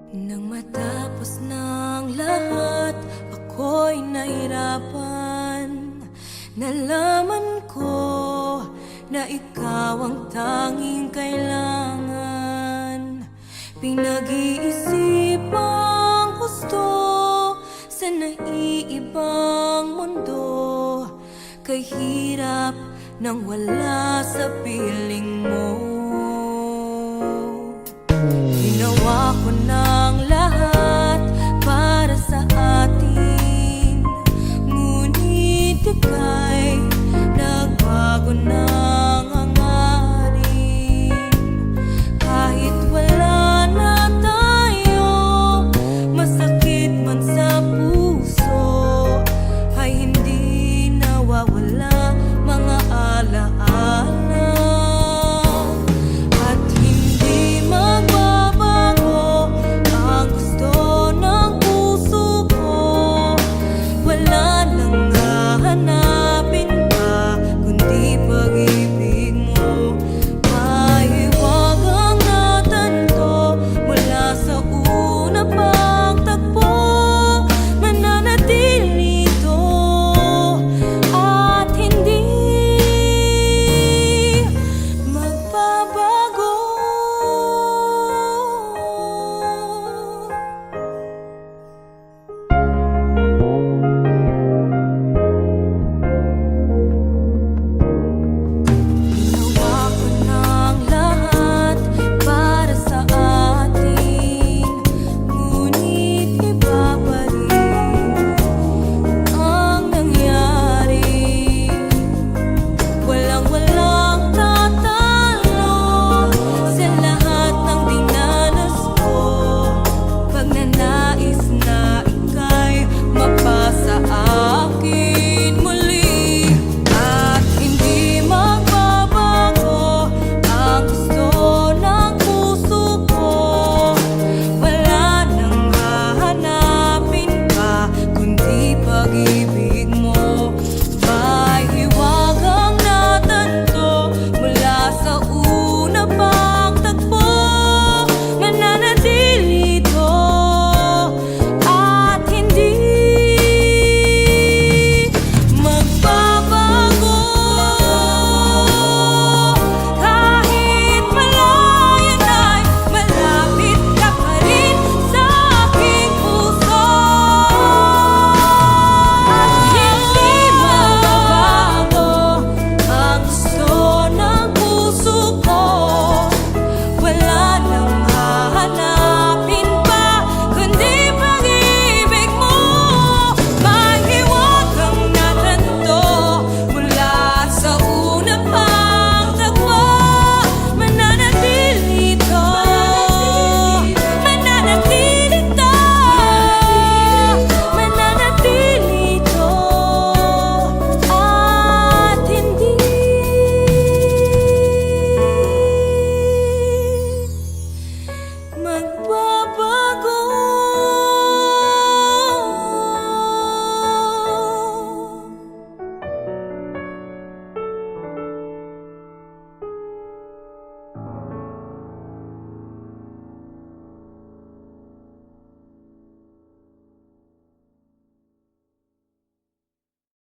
Nang matapos ng lahat, ako'y nahirapan. Nalaman ko na ikaw ang tanging kailangan. Pinag-iisipang gusto sa naiibang mundo, kay hirap nang wala sa piling mo. Ginawa ko ng lahat para sa atin, ngunit ika'y nagbago ng hangarin. Kahit wala na tayo, masakit man sa puso, ay hindi nawawala mga alaala. At hindi magbabago ang gusto ng puso ko. Wala nang hahanapin pa kundi pag-ibig mo. Mahiwagang natanto mula sa una pang tagpo, mananatili ito at hindi magbabago. Ginawa ko ng lahat para sa atin, ngunit iba pa rin ang nangyari. Walang tatalo sa lahat ng dinanas ko. Pagnanais na ika'y mapasa akin muli, at hindi magbabago ang gusto ng puso ko. Wala nang hahanapin pa kundi pag-ibig mo. Mahiwagang natanto mula sa una pang tagpo, mananatili ito at hindi magbabago. Kahit malayan ay malapit ka pa rin sa aking puso. At hindi magbabago ang gusto ng puso ko. Wala nang hahanapin pa kundi pag-ibig mo. Mahiwagang natanto mula sa una pang tagpo, mananatili ito, mananatili ito, mananatili ito, at hindi magbabago.